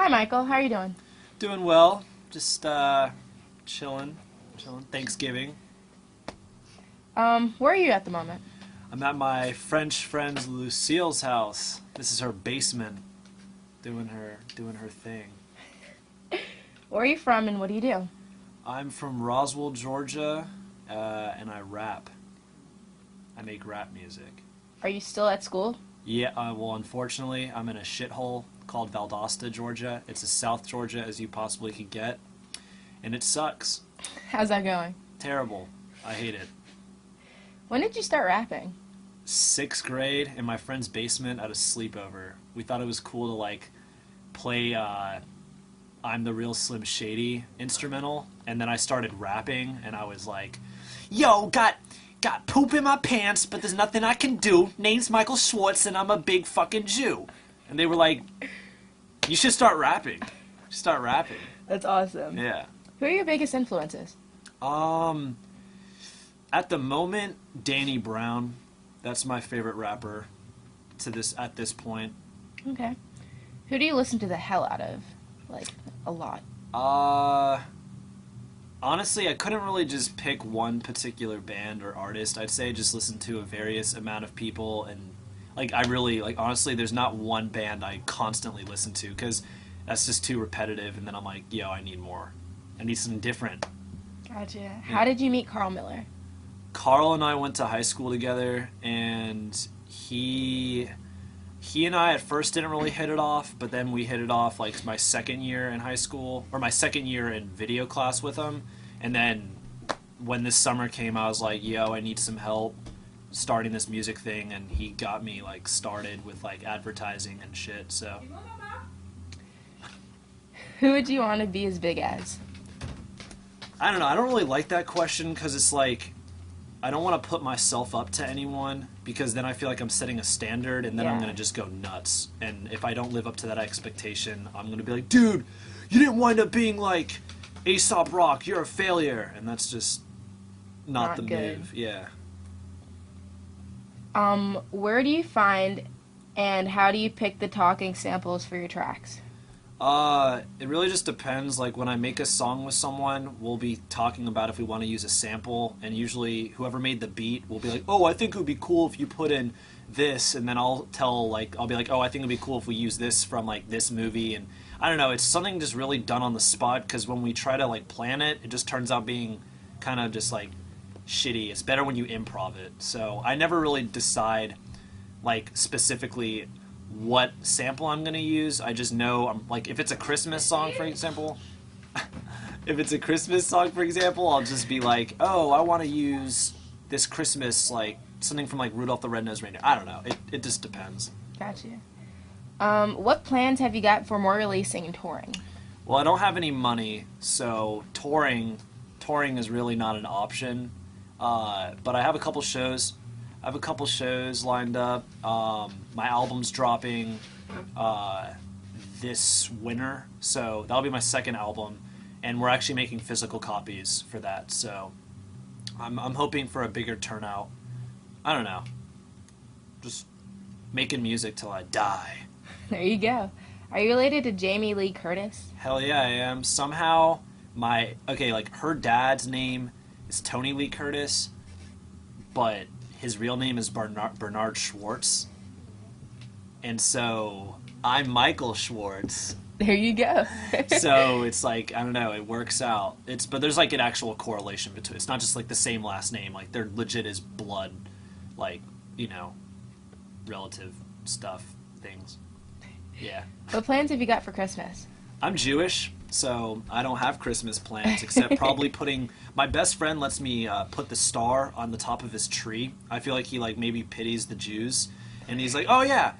Hi, Michael. How are you doing? Doing well. Just chilling. Thanksgiving. Where are you at the moment? I'm at my French friend Lucille's house. This is her basement, doing her thing. Where are you from and what do you do? I'm from Roswell, Georgia, and I rap. I make rap music. Are you still at school? Yeah, well, unfortunately, I'm in a shithole called Valdosta, Georgia. It's as South Georgia as you possibly could get, and it sucks. How's that going? Terrible. I hate it. When did you start rapping? 6th grade in my friend's basement at a sleepover. We thought it was cool to like play I'm the Real Slim Shady instrumental, and then I started rapping and I was like, yo, got poop in my pants, but there's nothing I can do. Name's Michael Schwartz and I'm a big fucking Jew. And they were like, you should start rapping. Start rapping. That's awesome. Yeah. Who are your biggest influences? At the moment, Danny Brown. That's my favorite rapper at this point. Okay. Who do you listen to the hell out of? Like, a lot. Honestly, I couldn't really just pick one particular band or artist. I'd say just listen to a various amount of people, and honestly, there's not one band I constantly listen to because that's just too repetitive, and then I'm like, yo, I need more. I need something different. Gotcha. Yeah. How did you meet Carl Miller? Carl and I went to high school together, and he and I at first didn't really hit it off, but then we hit it off like my second year in high school, or my second year in video class with him, and then when this summer came, I was like, yo, I need some help starting this music thing, and he got me like started with like advertising and shit, so. Who would you want to be as big as? I don't know, I don't really like that question because it's like, I don't want to put myself up to anyone because then I feel like I'm setting a standard and then I'm going to just go nuts. And if I don't live up to that expectation, I'm going to be like, dude, you didn't wind up being like Aesop Rock, you're a failure. And that's just not the good. move. Yeah. Where do you find and how do you pick the talking samples for your tracks? It really just depends. Like when I make a song with someone, we'll be talking about if we want to use a sample, and usually whoever made the beat will be like, "Oh, I think it would be cool if you put in this," and then I'll be like, "Oh, I think it'd be cool if we use this from like this movie," and I don't know. It's something just really done on the spot because when we try to like plan it, it just turns out being kind of just like shitty. It's better when you improv it. So I never really decide like specifically what sample I'm gonna use. I just know I'm like, if it's a Christmas song, for example, I'll just be like, oh, I want to use this Christmas, like something from like Rudolph the Red-Nosed Reindeer. I don't know. It just depends. Gotcha. What plans have you got for more releasing and touring? Well, I don't have any money, so touring is really not an option. But I have a couple shows. Lined up. My album's dropping this winter, so that'll be my second album, and we're actually making physical copies for that. So I'm hoping for a bigger turnout. I don't know. Just making music till I die. There you go. Are you related to Jamie Lee Curtis? Hell yeah, I am. Somehow her dad's name is Tony Lee Curtis, but his real name is Bernard Schwartz, and so I'm Michael Schwartz. There you go. So it's like, I don't know, it works out. But there's like an actual correlation between. It's not just like the same last name. Like they're legit as blood, like, you know, relative things. Yeah. What plans have you got for Christmas? I'm Jewish, so I don't have Christmas plans except probably my best friend lets me put the star on the top of his tree. I feel like he like maybe pities the Jews, and he's like, oh yeah,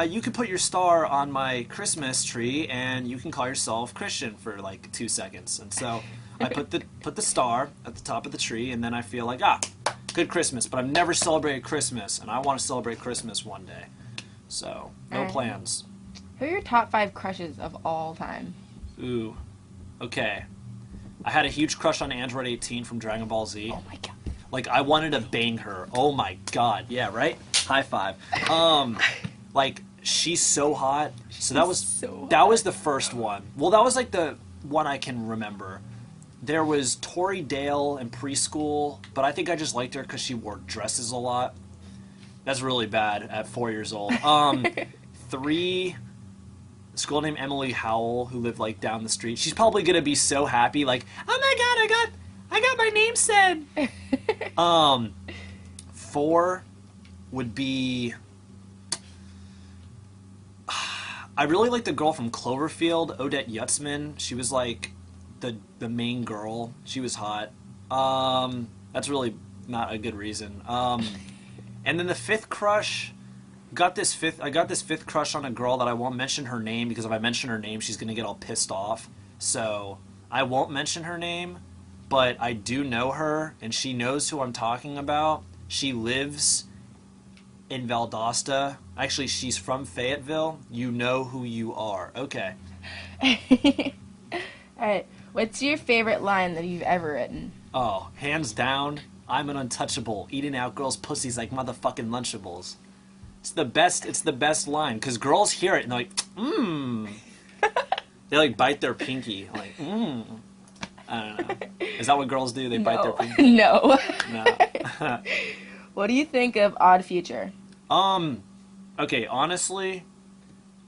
you can put your star on my Christmas tree and you can call yourself Christian for like 2 seconds. And so I put the star at the top of the tree, and then I feel like, good Christmas, but I've never celebrated Christmas and I want to celebrate Christmas one day. So no plans. Who are your top 5 crushes of all time? Ooh, okay. I had a huge crush on Android 18 from Dragon Ball Z. Oh my god. Like, I wanted to bang her. Oh my god. Yeah, right? High five. Like, she's so hot. So that was So that hot. was the first one. Well, that was like the one I can remember. There was Tori Dale in preschool, but I think I just liked her because she wore dresses a lot. That's really bad at 4 years old. 3, this girl named Emily Howell who lived like down the street. She's probably gonna be so happy, like, oh my god, I got my name said. 4 would be. I really like the girl from Cloverfield, Odette Yutzman. She was like the main girl. She was hot. That's really not a good reason. And then the 5th crush, I got this 5th crush on a girl that I won't mention her name because if I mention her name, she's gonna get all pissed off. So I won't mention her name, but I do know her, and she knows who I'm talking about. She lives in Valdosta. Actually, she's from Fayetteville. You know who you are. Okay. Alright, what's your favorite line that you've ever written? Oh, hands down, I'm an untouchable, eating out girls' pussies like motherfucking Lunchables. It's the best line, because girls hear it and they're like, mmm. They like bite their pinky, like, mmm. I don't know. Is that what girls do? They bite their pinky? No. No. What do you think of Odd Future? Okay, honestly,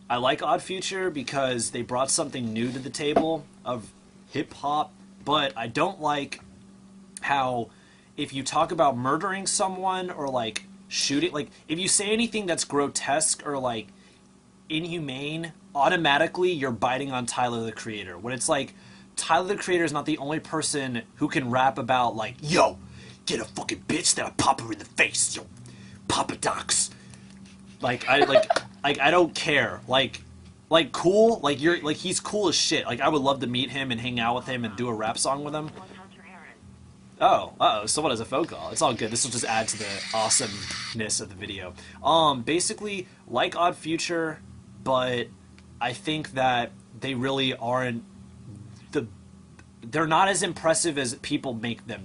I like Odd Future because they brought something new to the table of hip-hop, but I don't like how if you talk about murdering someone or, like, shooting, like, if you say anything that's grotesque or, like, inhumane, automatically you're biting on Tyler, the Creator. When it's like, Tyler, the Creator is not the only person who can rap about, like, yo, get a fucking bitch that'll pop her in the face, yo, Papa Docs. Like, I don't care. Like, cool, like, he's cool as shit. Like, I would love to meet him and hang out with him and do a rap song with him. Oh, someone has a phone call. It's all good. This will just add to the awesomeness of the video. Basically, like Odd Future, but I think that they really aren't they're not as impressive as people make them.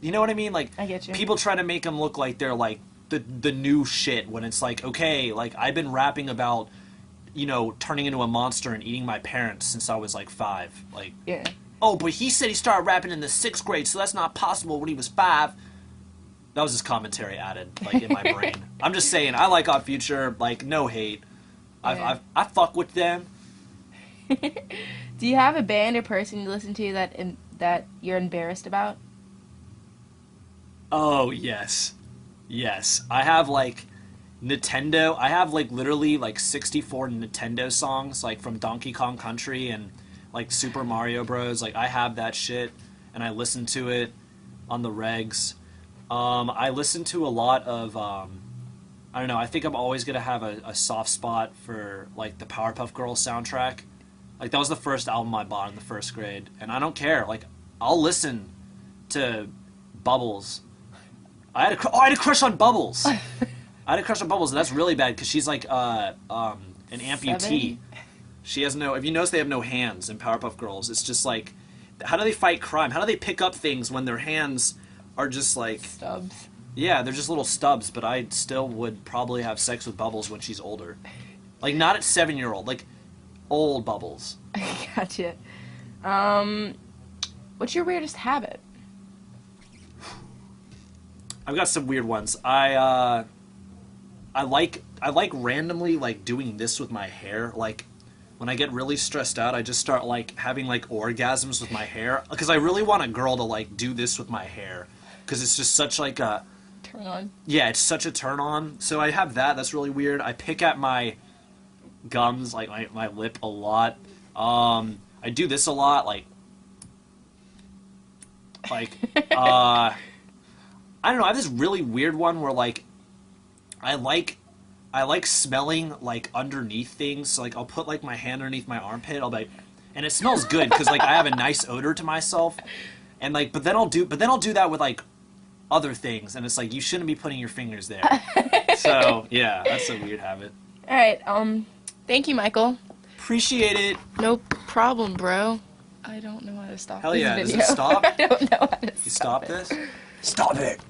You know what I mean? Like, I get you. People try to make them look like they're like the new shit when it's like, okay, like I've been rapping about, you know, turning into a monster and eating my parents since I was like 5. Like, Yeah. oh, but he said he started rapping in the 6th grade, so that's not possible when he was 5. That was just commentary added, like, in my brain. I'm just saying, I like Odd Future, like, no hate. Yeah. I fuck with them. Do you have a band or person you listen to that you're embarrassed about? Oh, yes. Yes. I have, like, Nintendo. I have, like, literally, like, 64 Nintendo songs, like, from Donkey Kong Country and, like, Super Mario Bros. Like, I have that shit, and I listen to it on the regs. I listen to a lot of, I don't know, I think I'm always going to have a soft spot for, like, the Powerpuff Girls soundtrack. Like, that was the first album I bought in the 1st grade, and I don't care. Like, I'll listen to Bubbles. I had a crush on Bubbles. I had a crush on Bubbles, and that's really bad, because she's, like, an amputee. 7? She has no... If you notice, they have no hands in Powerpuff Girls. It's just, like, how do they fight crime? How do they pick up things when their hands are just, like... Stubs. Yeah, they're just little stubs, but I still would probably have sex with Bubbles when she's older. Like, not at 7-year-old. Like, old Bubbles. Gotcha. What's your weirdest habit? I've got some weird ones. I like randomly, like, doing this with my hair. Like, when I get really stressed out, I just start, like, having, like, orgasms with my hair. Because I really want a girl to, like, do this with my hair. Because it's just such, like, a... Turn on. Yeah, it's such a turn on. So I have that. That's really weird. I pick at my gums, like, my lip a lot. I do this a lot, like... I don't know, I have this really weird one where, like, I like smelling, like, underneath things. So, like, I'll put, like, my hand underneath my armpit. I'll be like, and it smells good because, like, I have a nice odor to myself. And, like, but then I'll do that with, like, other things. And it's like, you shouldn't be putting your fingers there. So, yeah, that's a weird habit. All right. Thank you, Michael. Appreciate it. No problem, bro. I don't know how to stop Hell this yeah, video. does it stop? I don't know how to You stop this? Stop it!